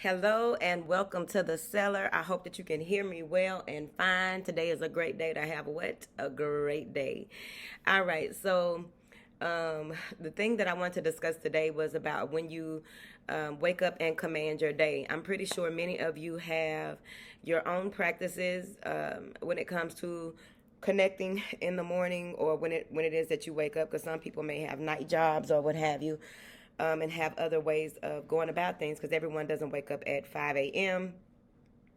Hello and welcome to the Cellar. I hope that you can hear me well and fine. Today is a great day to have what? A great day. All right, so the thing that I want to discuss today was about when you wake up and command your day. I'm pretty sure many of you have your own practices when it comes to connecting in the morning or when it is that you wake up, because some people may have night jobs or what have you, and have other ways of going about things, because everyone doesn't wake up at 5 a.m.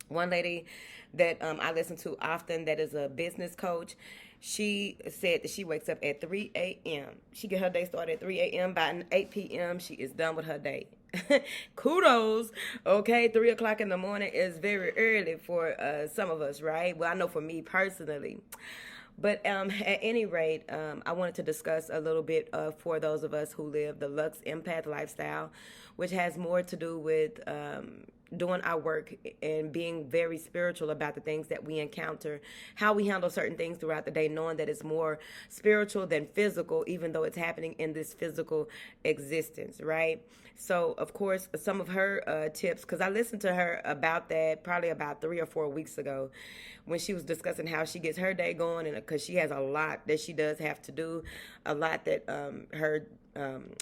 One lady that I listen to often, that is a business coach, she said that she wakes up at 3 a.m. She get her day started at 3 a.m. By 8 p.m. she is done with her day. Kudos. Okay, 3 o'clock in the morning is very early for some of us, right? Well, I know for me personally. But at any rate, I wanted to discuss a little bit for those of us who live the Lux Empath lifestyle, which has more to do with doing our work and being very spiritual about the things that we encounter, how we handle certain things throughout the day, knowing that it's more spiritual than physical, even though it's happening in this physical existence, right? So, of course, some of her tips, because I listened to her about that probably about 3 or 4 weeks ago, when she was discussing how she gets her day going, and because she has a lot that she does have to do, a lot that her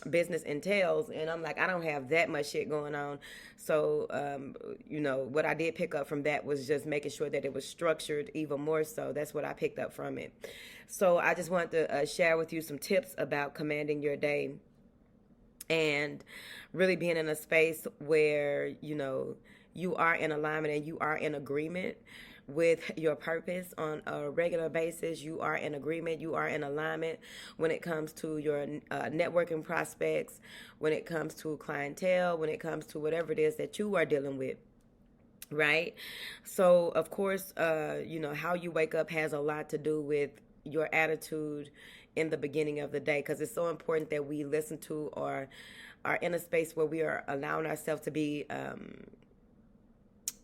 business entails. And I'm like, I don't have that much shit going on. So, what I did pick up from that was just making sure that it was structured even more so. That's what I picked up from it. So I just wanted to share with you some tips about commanding your day and really being in a space where, you are in alignment and you are in agreement with your purpose on a regular basis. You are in agreement, you are in alignment when it comes to your networking prospects, when it comes to clientele, when it comes to whatever it is that you are dealing with, right? So, of course, how you wake up has a lot to do with your attitude in the beginning of the day, because it's so important that we listen to or are in a space where we are allowing ourselves to be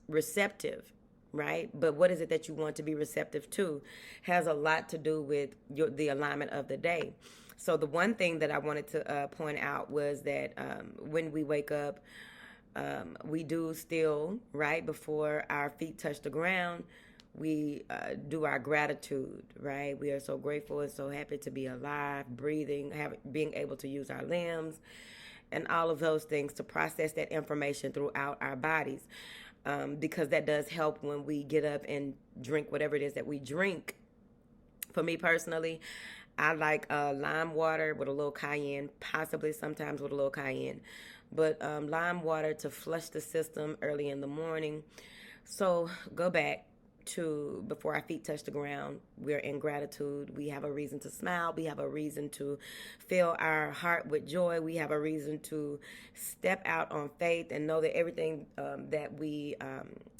receptive, right? But what is it that you want to be receptive to has a lot to do with the alignment of the day. So the one thing that I wanted to point out was that when we wake up, we do still, right before our feet touch the ground, we do our gratitude, right? We are so grateful and so happy to be alive, breathing, being able to use our limbs, and all of those things to process that information throughout our bodies. Because that does help when we get up and drink whatever it is that we drink. For me personally, I like lime water with a little cayenne, possibly sometimes with a little cayenne, but lime water to flush the system early in the morning. So go back to before our feet touch the ground. We're in gratitude. We have a reason to smile. We have a reason to fill our heart with joy. We have a reason to step out on faith and know that everything that we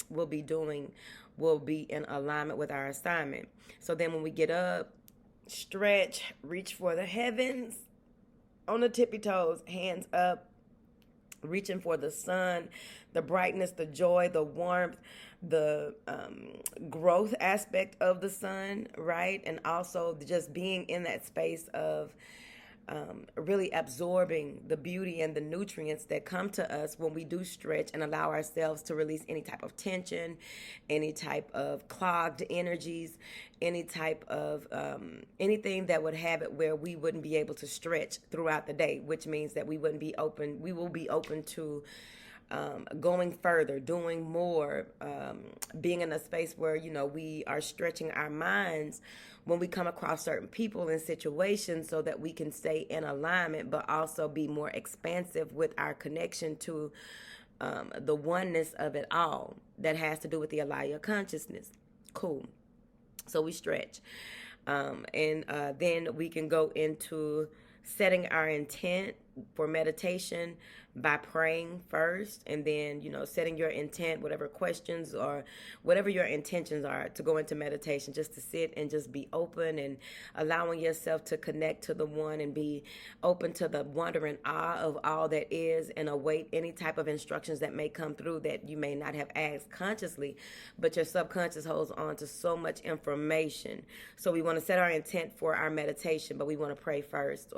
will be doing will be in alignment with our assignment. So then when we get up, stretch, reach for the heavens on the tippy toes, hands up, reaching for the sun, the brightness, the joy, the warmth, the growth aspect of the sun, right? And also just being in that space of really absorbing the beauty and the nutrients that come to us when we do stretch and allow ourselves to release any type of tension, any type of clogged energies, any type of anything that would have it where we wouldn't be able to stretch throughout the day, which means that we will be open to going further, doing more, being in a space where, we are stretching our minds when we come across certain people and situations, so that we can stay in alignment, but also be more expansive with our connection to the oneness of it all that has to do with the Alaya consciousness. Cool. So we stretch. And then we can go into setting our intent for meditation by praying first, and then setting your intent, whatever questions or whatever your intentions are to go into meditation, just to sit and just be open and allowing yourself to connect to the one and be open to the wonder and awe of all that is, and await any type of instructions that may come through that you may not have asked consciously, but your subconscious holds on to so much information. So we want to set our intent for our meditation, but we want to pray first,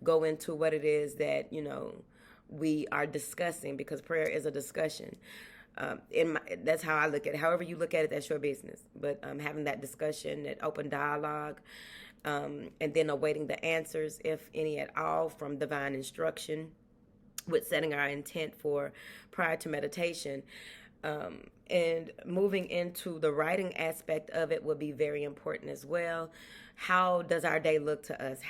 go into what it is that we are discussing, because prayer is a discussion. That's how I look at it. However you look at it, that's your business. But having that discussion, that open dialogue, and then awaiting the answers, if any at all, from divine instruction, with setting our intent for prior to meditation. And moving into the writing aspect of it will be very important as well. How does our day look to us?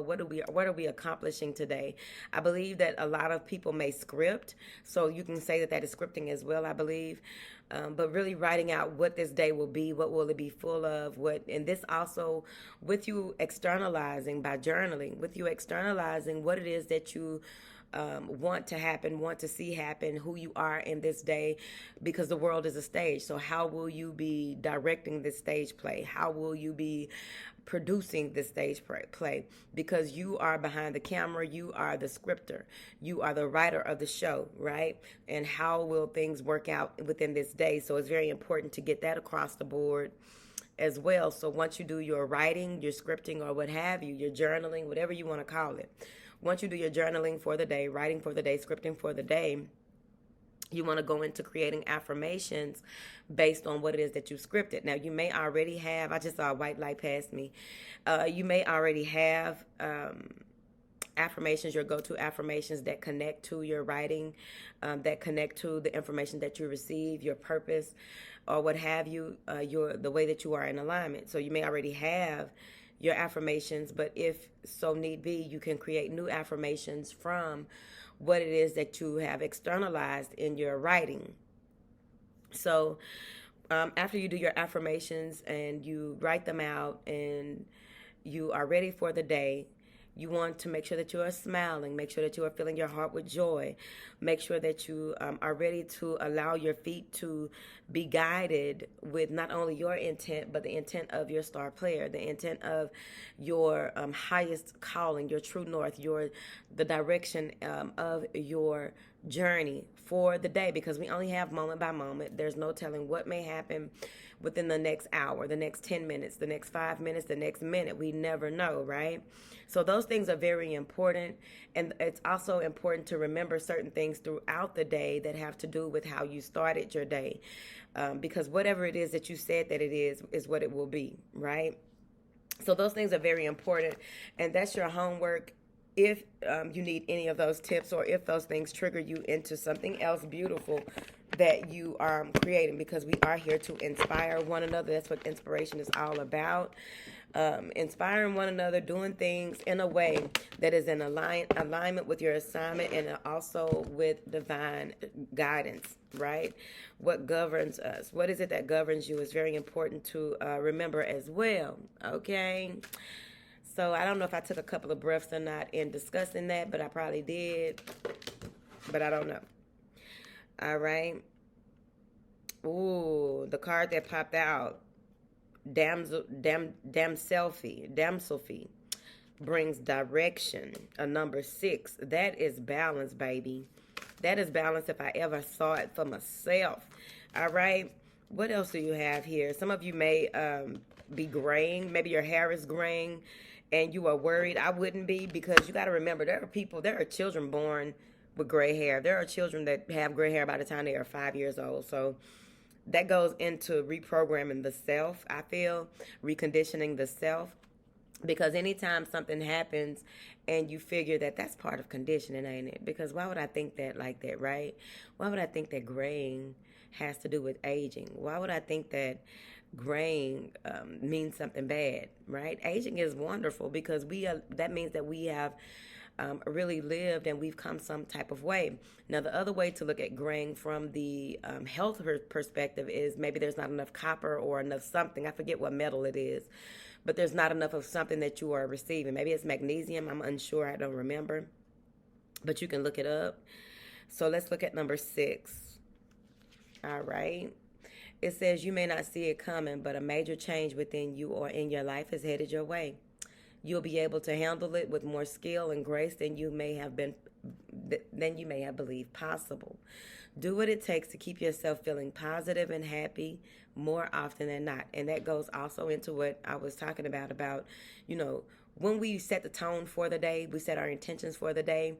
What are we accomplishing today? I believe that a lot of people may script, so you can say that that is scripting as well, I believe. But really writing out what this day will be, what will it be full of, and this also with you externalizing by journaling, with you externalizing what it is that you want to happen, want to see happen, who you are in this day, because the world is a stage. So how will you be directing this stage play? How will you be producing this stage play? Because you are behind the camera, you are the scripter, you are the writer of the show, right? And how will things work out within this day? So it's very important to get that across the board as well. So once you do your writing, your scripting, or what have you, your journaling, whatever you want to call it, once you do your journaling for the day, writing for the day, scripting for the day, you want to go into creating affirmations based on what it is that you scripted. Now, you may already have, I just saw a white light pass me. You may already have affirmations, your go-to affirmations that connect to your writing, that connect to the information that you receive, your purpose, or what have you, the way that you are in alignment. So you may already have your affirmations, but if so need be, you can create new affirmations from what it is that you have externalized in your writing. So after you do your affirmations and you write them out and you are ready for the day, you want to make sure that you are smiling, make sure that you are filling your heart with joy, make sure that you are ready to allow your feet to be guided with not only your intent, but the intent of your star player, the intent of your highest calling, your true north, the direction of your journey for the day, because we only have moment by moment. There's no telling what may happen within the next hour, the next 10 minutes, the next 5 minutes, the next minute. We never know, right? So those things are very important. And it's also important to remember certain things throughout the day that have to do with how you started your day. Because whatever it is that you said that it is what it will be, right? So those things are very important. And that's your homework. If you need any of those tips, or if those things trigger you into something else beautiful that you are creating, because we are here to inspire one another. That's what inspiration is all about. Inspiring one another, doing things in a way that is in alignment with your assignment, and also with divine guidance, right? What governs us? What is it that governs you is very important to remember as well, okay? So I don't know if I took a couple of breaths or not in discussing that, but I probably did. But I don't know. All right. Ooh, the card that popped out, Damselfie, brings direction. A number 6. That is balance, baby. That is balance if I ever saw it for myself. All right. What else do you have here? Some of you may be graying. Maybe your hair is graying and you are worried. I wouldn't be, because you got to remember, there are children born with gray hair. There are children that have gray hair by the time they are 5 years old. So that goes into reprogramming the self, I feel, reconditioning the self. Because anytime something happens and you figure that that's part of conditioning, ain't it? Because why would I think that like that, right? Why would I think that graying has to do with aging? Why would I think that graying means something bad, right? Aging is wonderful, because that means that we have really lived and we've come some type of way. Now, the other way to look at graying from the health perspective is maybe there's not enough copper or enough something. I forget what metal it is, but there's not enough of something that you are receiving. Maybe it's magnesium. I'm unsure. I don't remember, but you can look it up. So let's look at number 6. All right. It says, you may not see it coming, but a major change within you or in your life is headed your way. You'll be able to handle it with more skill and grace than you may have believed possible. Do what it takes to keep yourself feeling positive and happy more often than not. And that goes also into what I was talking about, when we set the tone for the day, we set our intentions for the day,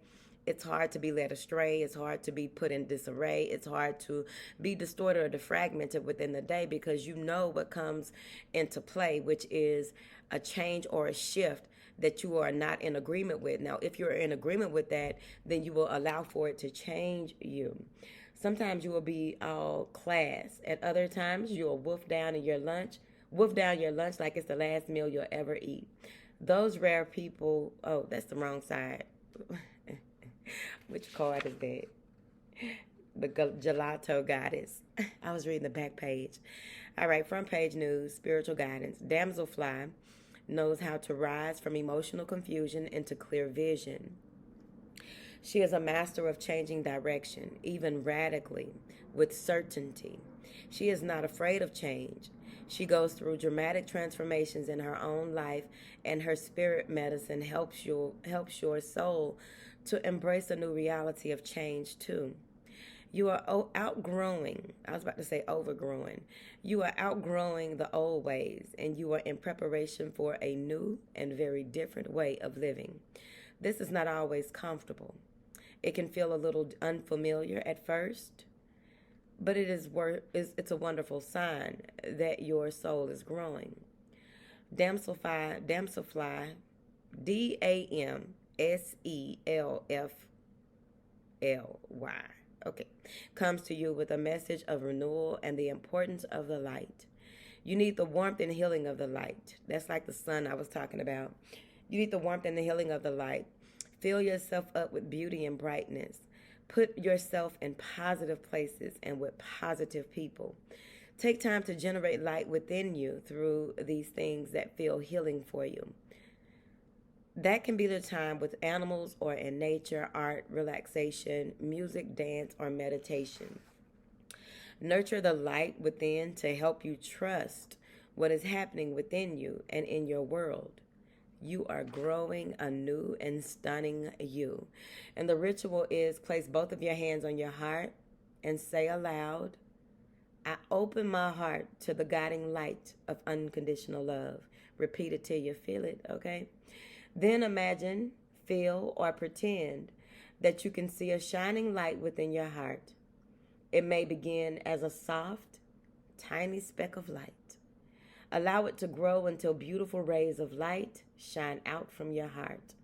It's hard to be led astray. It's hard to be put in disarray. It's hard to be distorted or defragmented within the day because you know what comes into play, which is a change or a shift that you are not in agreement with. Now, if you're in agreement with that, then you will allow for it to change you. Sometimes you will be all class. At other times, you'll wolf down your lunch like it's the last meal you'll ever eat. Those rare people, oh, that's the wrong side. Which card is that? The gelato goddess. I was reading the back page. All right, front page news, spiritual guidance. Damselfly knows how to rise from emotional confusion into clear vision. She is a master of changing direction, even radically, with certainty. She is not afraid of change. She goes through dramatic transformations in her own life, and her spirit medicine helps your soul to embrace a new reality of change too. You are outgrowing, I was about to say overgrowing. You are outgrowing the old ways, and you are in preparation for a new and very different way of living. This is not always comfortable. It can feel a little unfamiliar at first, but it's a wonderful sign that your soul is growing. Damselfly, Damselfly, okay, comes to you with a message of renewal and the importance of the light. You need the warmth and healing of the light. That's like the sun I was talking about. You need the warmth and the healing of the light. Fill yourself up with beauty and brightness. Put yourself in positive places and with positive people. Take time to generate light within you through these things that feel healing for you. That can be the time with animals or in nature, art, relaxation, music, dance, or meditation. Nurture the light within to help you trust what is happening within you and in your world. You are growing a new and stunning you. And the ritual is place both of your hands on your heart and say aloud, I open my heart to the guiding light of unconditional love. Repeat it till you feel it, okay? Then imagine, feel, or pretend that you can see a shining light within your heart. It may begin as a soft, tiny speck of light. Allow it to grow until beautiful rays of light shine out from your heart.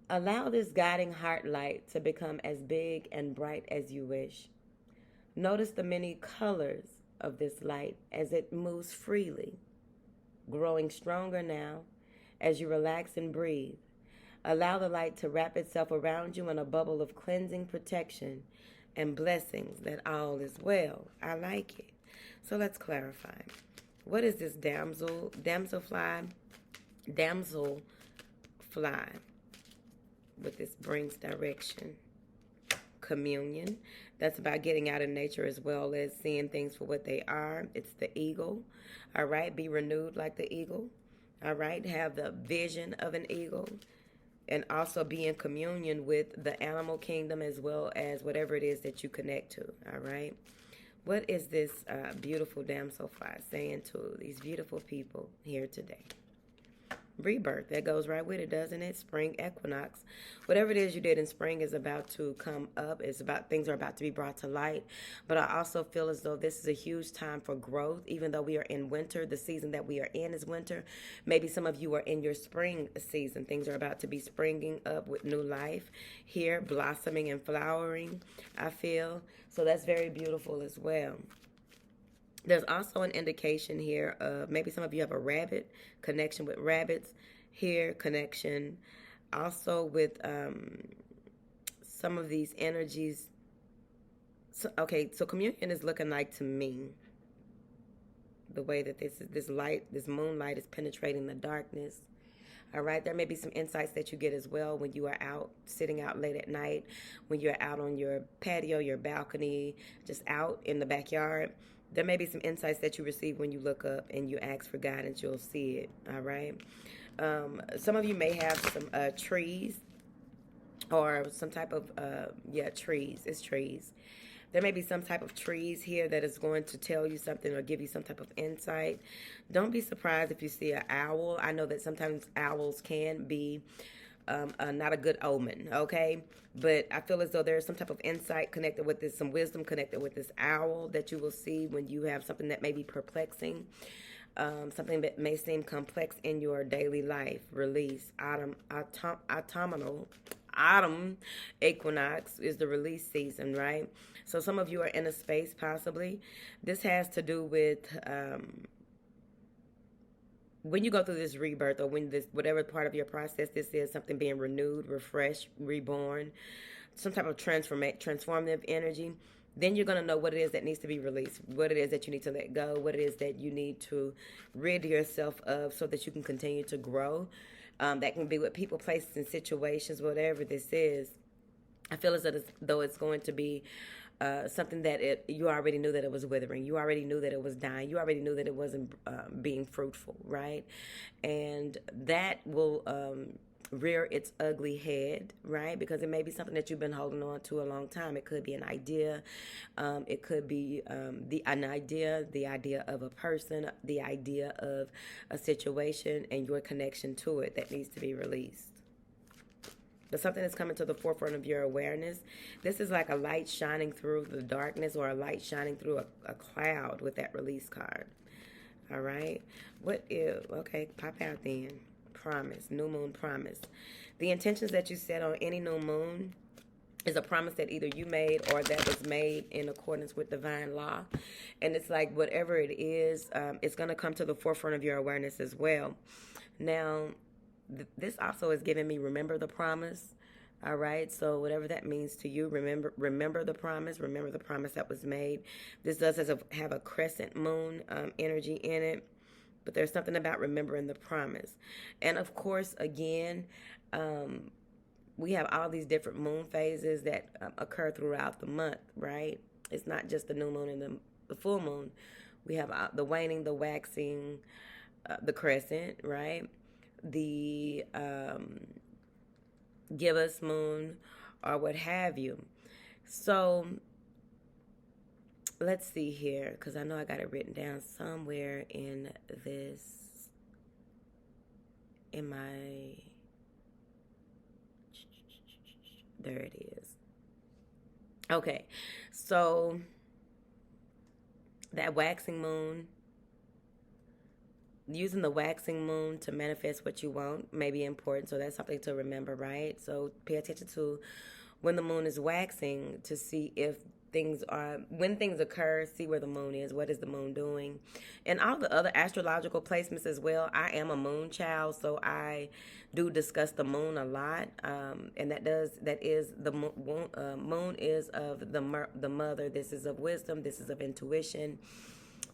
Allow this guiding heart light to become as big and bright as you wish. Notice the many colors of this light as it moves freely, growing stronger now as you relax and breathe. Allow the light to wrap itself around you in a bubble of cleansing protection and blessings that all is well. I like it. So let's clarify. What is this damselfly with this brings direction? Communion. That's about getting out in nature as well as seeing things for what they are. It's the eagle. All right. Be renewed like the eagle. All right. Have the vision of an eagle. And also be in communion with the animal kingdom as well as whatever it is that you connect to. All right. What is this beautiful damselfly saying to these beautiful people here today? Rebirth. That goes right with it, doesn't it? Spring equinox. Whatever it is you did in spring is about to come up. Things are about to be brought to light. But I also feel as though this is a huge time for growth. Even though we are in winter, the season that we are in is winter. Maybe some of you are in your spring season. Things are about to be springing up with new life here, blossoming and flowering, I feel. So that's very beautiful as well. There's also an indication here of maybe some of you have a rabbit, connection with rabbits here, connection also with some of these energies. So communion is looking like to me the way that this moonlight is penetrating the darkness. All right, there may be some insights that you get as well when you are out, sitting out late at night, when you're out on your patio, your balcony, just out in the backyard. There may be some insights that you receive when you look up and you ask for guidance. You'll see it, all right? Some of you may have some trees or some type of, trees. It's trees. There may be some type of trees here that is going to tell you something or give you some type of insight. Don't be surprised if you see an owl. I know that sometimes owls can be not a good omen, okay? But I feel as though there's some type of insight connected with this, some wisdom connected with this owl that you will see when you have something that may be perplexing, something that may seem complex in your daily life. Release. Autumn equinox is the release season, right? So some of you are in a space possibly. This has to do with when you go through this rebirth, or when this, whatever part of your process this is, something being renewed, refreshed, reborn, some type of transformative energy, then you're going to know what it is that needs to be released, what it is that you need to let go, what it is that you need to rid yourself of so that you can continue to grow. That can be with people, places, and situations, whatever this is. I feel as though it's going to be something that you already knew that it was withering. You already knew that it was dying. You already knew that it wasn't being fruitful, right? And that will rear its ugly head, right? Because it may be something that you've been holding on to a long time. It could be an idea. It could be the idea of a person, the idea of a situation, and your connection to it that needs to be released. But something that's coming to the forefront of your awareness. This is like a light shining through the darkness, or a light shining through a cloud with that release card. All right. What if, okay, pop out then. Promise, new moon promise. The intentions that you set on any new moon is a promise that either you made or that was made in accordance with divine law. And it's like whatever it is, it's going to come to the forefront of your awareness as well. Now, this also is giving me remember the promise. All right, so whatever that means to you, remember the promise. Remember the promise that was made. This does have a crescent moon energy in it, but there's something about remembering the promise. And of course, again, we have all these different moon phases that occur throughout the month, right? It's not just the new moon and the full moon. We have the waning, the waxing, the crescent, right? The give us moon, or what have you. So let's see here, because I know I got it written down somewhere in this, there it is. Okay, so that waxing moon, using the waxing moon to manifest what you want may be important. So that's something to remember, right? So pay attention to when the moon is waxing to see if when things occur, see where the moon is. What is the moon doing? And all the other astrological placements as well. I am a moon child, so I do discuss the moon a lot. And the moon is of the mother. This is of wisdom. This is of intuition.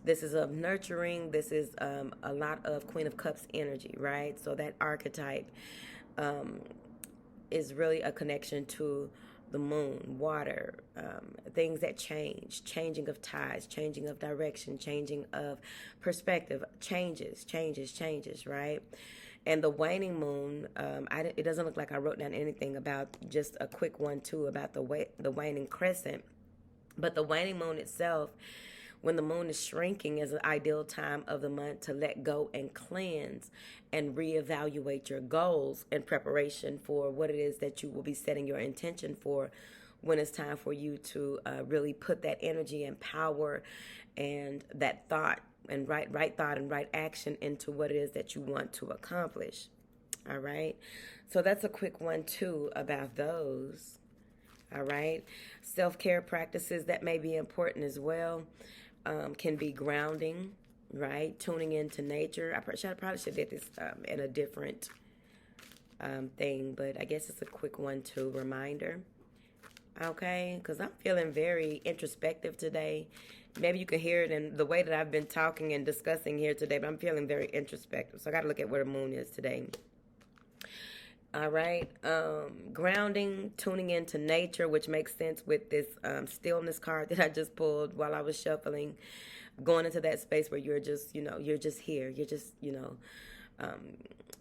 This is of nurturing. This is a lot of Queen of Cups energy, right? So that archetype is really a connection to the moon, water, things that changing of tides, changing of direction, changing of perspective, changes, right? And the waning moon, it doesn't look like I wrote down anything about, just a quick one too about the waning crescent. But the waning moon itself, when the moon is shrinking, is an ideal time of the month to let go and cleanse and reevaluate your goals in preparation for what it is that you will be setting your intention for when it's time for you to really put that energy and power and that thought and right thought and right action into what it is that you want to accomplish. All right. So that's a quick one too about those. All right. Self-care practices that may be important as well. Can be grounding, right? Tuning into nature. I probably should have did this in a different thing, but I guess it's a quick one too. Reminder. Okay, because I'm feeling very introspective today. Maybe you can hear it in the way that I've been talking and discussing here today, but I'm feeling very introspective. So I got to look at where the moon is today. All right. Grounding, tuning into nature, which makes sense with this stillness card that I just pulled while I was shuffling. Going into that space where you're just, you're just here. You're just,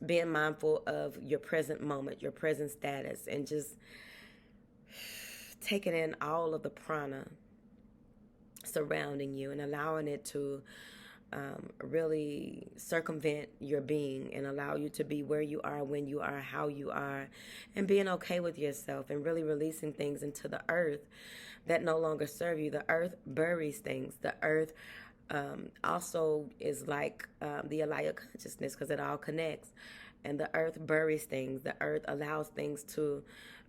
being mindful of your present moment, your present status, and just taking in all of the prana surrounding you and allowing it to really circumvent your being and allow you to be where you are, when you are, how you are, and being okay with yourself and really releasing things into the earth that no longer serve you. The earth buries things. The earth also is like the Alaya consciousness because it all connects. And the earth buries things. The earth allows things to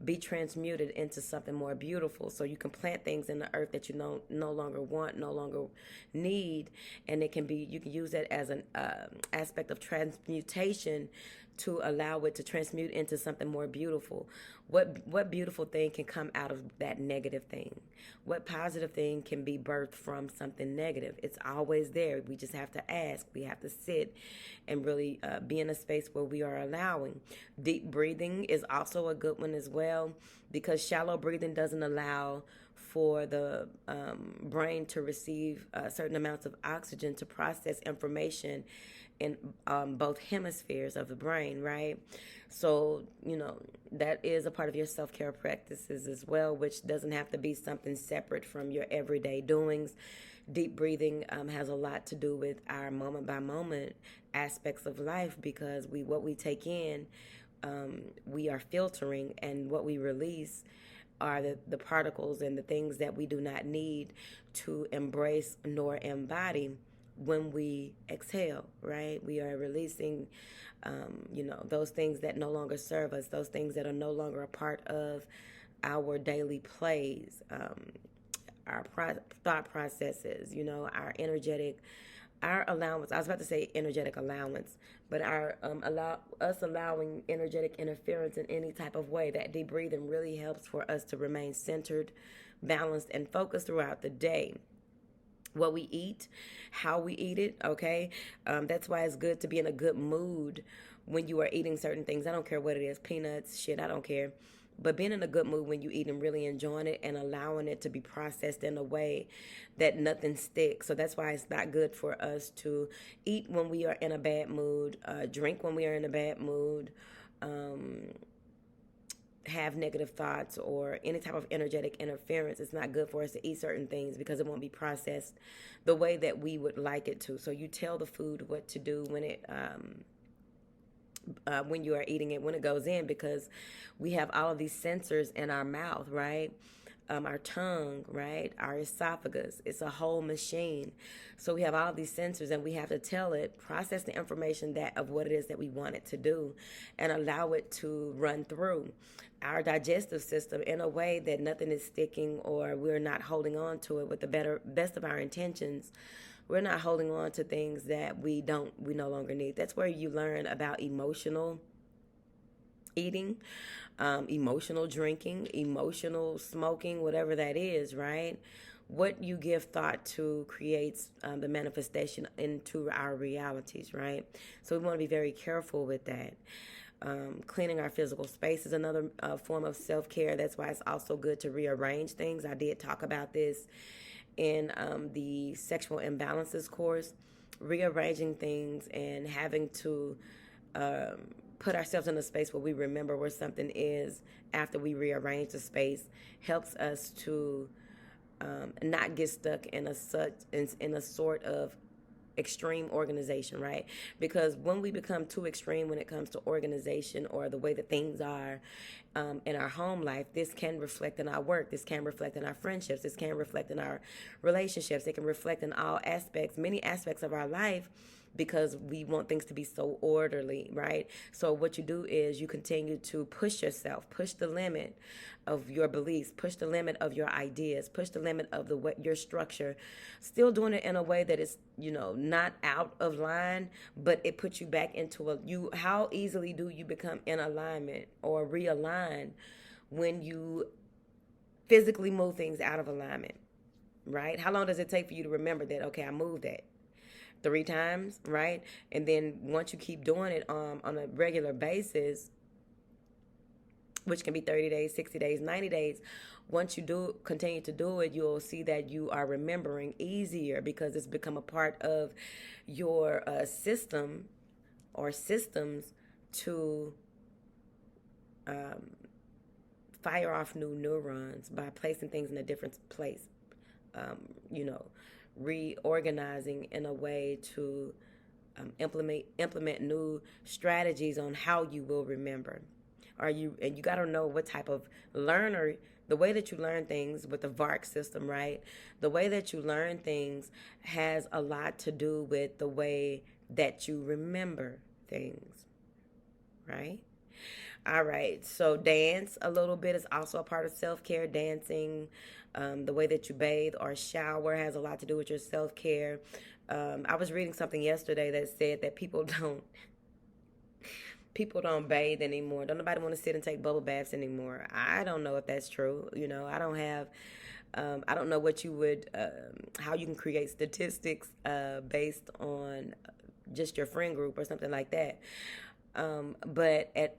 be transmuted into something more beautiful. So you can plant things in the earth that you no longer want, no longer need, and it can be, you can use that as an aspect of transmutation to allow it to transmute into something more beautiful. What beautiful thing can come out of that negative thing? What positive thing can be birthed from something negative? It's always there. We just have to ask. We have to sit and really be in a space where we are allowing. Deep breathing is also a good one as well, because shallow breathing doesn't allow for the brain to receive certain amounts of oxygen to process information in both hemispheres of the brain, right? So, that is a part of your self-care practices as well, which doesn't have to be something separate from your everyday doings. Deep breathing has a lot to do with our moment by moment aspects of life, because what we take in, we are filtering, and what we release are the particles and the things that we do not need to embrace nor embody. When we exhale, right, we are releasing, those things that no longer serve us, those things that are no longer a part of our daily plays, our thought processes, our energetic, our allowance. I was about to say energetic allowance, but our allowing energetic interference in any type of way. That deep breathing really helps for us to remain centered, balanced, and focused throughout the day. What we eat, how we eat it, okay? That's why it's good to be in a good mood when you are eating certain things. I don't care what it is, peanuts, shit, I don't care. But being in a good mood when you eat and really enjoying it and allowing it to be processed in a way that nothing sticks. So that's why it's not good for us to eat when we are in a bad mood, drink when we are in a bad mood, have negative thoughts or any type of energetic interference. It's not good for us to eat certain things because it won't be processed the way that we would like it to. So you tell the food what to do when you are eating it, when it goes in, because we have all of these sensors in our mouth, right? Our tongue, right? Our esophagus. It's a whole machine. So we have all these sensors, and we have to tell it, process the information of what it is that we want it to do, and allow it to run through our digestive system in a way that nothing is sticking, or we're not holding on to it with the best of our intentions. We're not holding on to things that we no longer need. That's where you learn about emotional eating, emotional drinking, emotional smoking, whatever that is, right? What you give thought to creates the manifestation into our realities, right? So we want to be very careful with that. Cleaning our physical space is another form of self-care. That's why it's also good to rearrange things. I did talk about this in the sexual imbalances course, rearranging things and having to put ourselves in a space where we remember where something is after we rearrange the space helps us to not get stuck in a sort of extreme organization, right? Because when we become too extreme when it comes to organization or the way that things are in our home life, this can reflect in our work, this can reflect in our friendships, this can reflect in our relationships, it can reflect in all aspects, many aspects of our life, because we want things to be so orderly, right? So what you do is you continue to push yourself, push the limit of your beliefs, push the limit of your ideas, push the limit of your structure, still doing it in a way that is, not out of line, but it puts you back into how easily do you become in alignment or realign when you physically move things out of alignment, right? How long does it take for you to remember that, okay, I moved that 3 times, right? And then once you keep doing it on a regular basis, which can be 30 days, 60 days, 90 days, once you continue to do it, you'll see that you are remembering easier because it's become a part of your system or systems to fire off new neurons by placing things in a different place, reorganizing in a way to implement new strategies on how you will remember. And you got to know what type of learner, the way that you learn things with the VARC system, right? The way that you learn things has a lot to do with the way that you remember things, right? All right, so dance a little bit is also a part of self-care. Dancing, the way that you bathe or shower has a lot to do with your self-care. I was reading something yesterday that said that people don't bathe anymore. Don't nobody want to sit and take bubble baths anymore. I don't know if that's true. I don't know what you would, how you can create statistics based on just your friend group or something like that. But at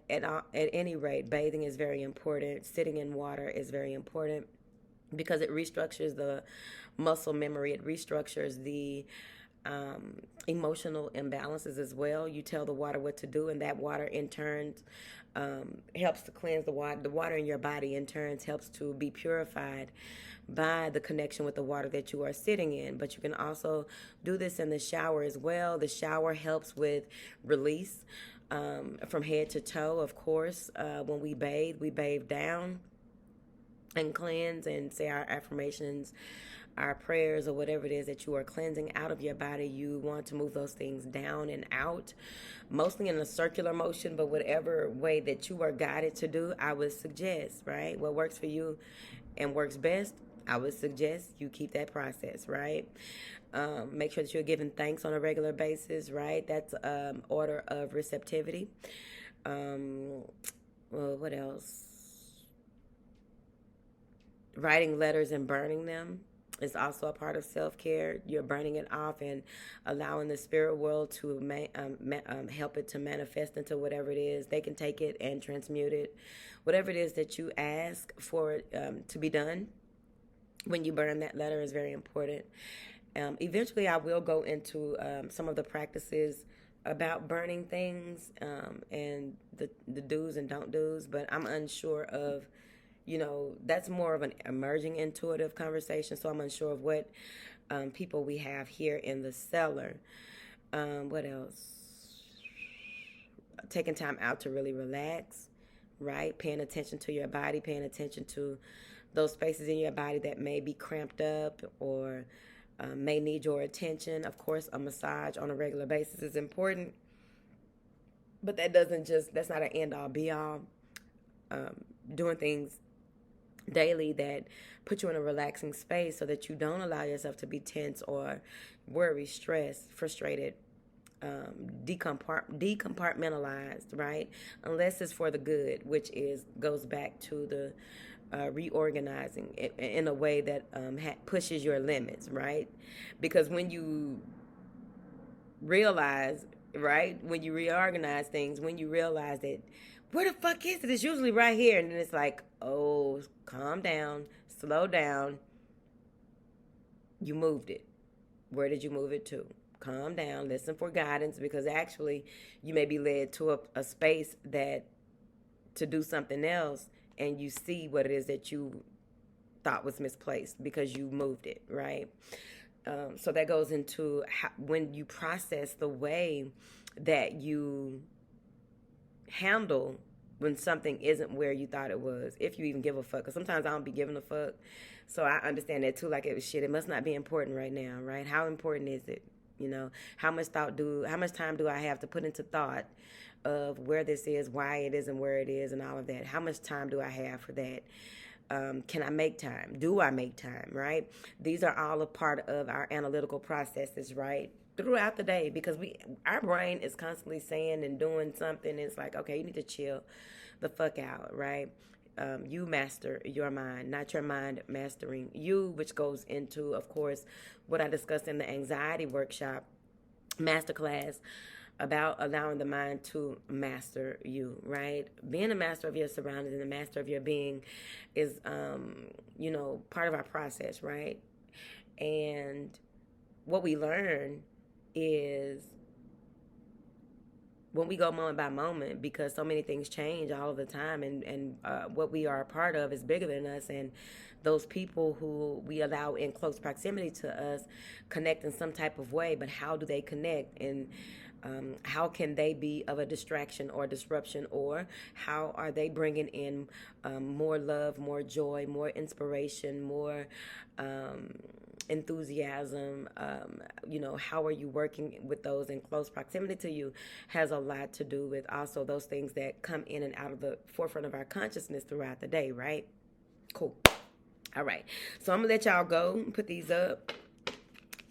any rate, bathing is very important. Sitting in water is very important because it restructures the muscle memory. It restructures the emotional imbalances as well. You tell the water what to do, and that water in turn helps to cleanse the water. The water in your body in turn helps to be purified by the connection with the water that you are sitting in. But you can also do this in the shower as well. The shower helps with release from head to toe. Of course, when we bathe down and cleanse and say our affirmations, our prayers, or whatever it is that you are cleansing out of your body. You want to move those things down and out, mostly in a circular motion, but whatever way that you are guided to do, I would suggest, right? What works for you and works best, I would suggest you keep that process, right? Make sure that you're giving thanks on a regular basis, right? That's order of receptivity. Well, what else? Writing letters and burning them is also a part of self-care. You're burning it off and allowing the spirit world to help it to manifest into whatever it is. They can take it and transmute it. Whatever it is that you ask for it to be done when you burn that letter is very important. Eventually, I will go into some of the practices about burning things and the do's and don't do's, but I'm unsure of, that's more of an emerging intuitive conversation, so I'm unsure of what people we have here in the cellar. What else? Taking time out to really relax, right? Paying attention to your body, paying attention to those spaces in your body that may be cramped up or may need your attention. Of course, a massage on a regular basis is important, but that's not an end all be all. Doing things daily that put you in a relaxing space so that you don't allow yourself to be tense or worried, stressed, frustrated, decompartmentalized, right? Unless it's for the good, which goes back to the reorganizing in a way that pushes your limits, right? Because when you realize, right, when you reorganize things, when you realize that where the fuck is it? It's usually right here. And then it's like, oh, calm down, slow down. You moved it. Where did you move it to? Calm down, listen for guidance, because actually you may be led to a space to do something else, and you see what it is that you thought was misplaced because you moved it, right? So that goes into when you process the way that you handle when something isn't where you thought it was, if you even give a fuck. Because sometimes I don't be giving a fuck. So I understand that too, like it was shit. It must not be important right now, right? How important is it? How much time do I have to put into thought of where this is, why it is, and where it is, and all of that? How much time do I have for that? Can I make time? Do I make time, right? These are all a part of our analytical processes, right? Throughout the day, because our brain is constantly saying and doing something. It's like, okay, you need to chill the fuck out, right? You master your mind, not your mind mastering you, which goes into, of course, what I discussed in the anxiety workshop masterclass about allowing the mind to master you, right? Being a master of your surroundings and a master of your being is, part of our process, right? And what we learn is when we go moment by moment, because so many things change all of the time, and what we are a part of is bigger than us, and those people who we allow in close proximity to us connect in some type of way, but how do they connect? And how can they be of a distraction or disruption, or how are they bringing in more love, more joy, more inspiration, more enthusiasm? How are you working with those in close proximity to you has a lot to do with also those things that come in and out of the forefront of our consciousness throughout the day, right? Cool. All right. So I'm going to let y'all go, put these up.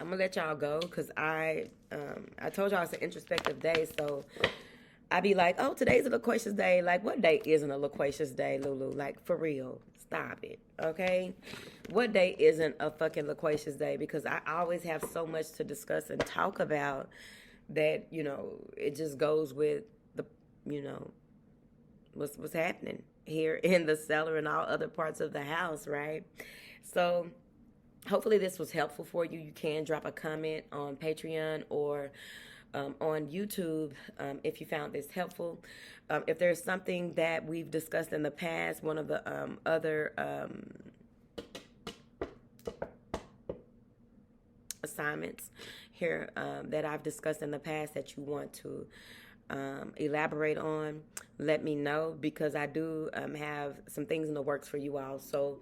I'm gonna let y'all go because I told y'all it's an introspective day, so I be like, oh, today's a loquacious day. Like, what day isn't a loquacious day, Lulu? Like, for real, stop it, okay? What day isn't a fucking loquacious day? Because I always have so much to discuss and talk about that, it just goes with the, what's happening here in the cellar and all other parts of the house, right? So hopefully this was helpful for you. You can drop a comment on Patreon or on YouTube if you found this helpful. If there's something that we've discussed in the past, one of the other assignments here that I've discussed in the past that you want to elaborate on, let me know, because I do have some things in the works for you all. So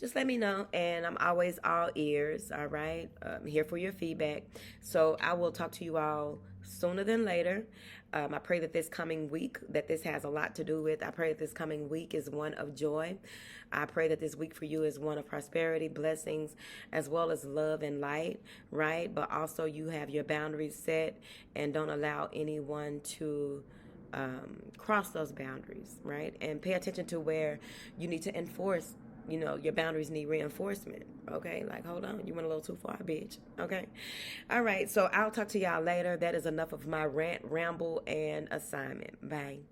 just let me know, and I'm always all ears, all right? I'm here for your feedback. So I will talk to you all sooner than later. I pray that this coming week, that this has a lot to do with, I pray that this coming week is one of joy. I pray that this week for you is one of prosperity, blessings, as well as love and light, right? But also you have your boundaries set and don't allow anyone to cross those boundaries, right? And pay attention to where you need to enforce. Your boundaries need reinforcement, okay? Like, hold on, you went a little too far, bitch, okay? All right, so I'll talk to y'all later. That is enough of my rant, ramble, and assignment. Bye.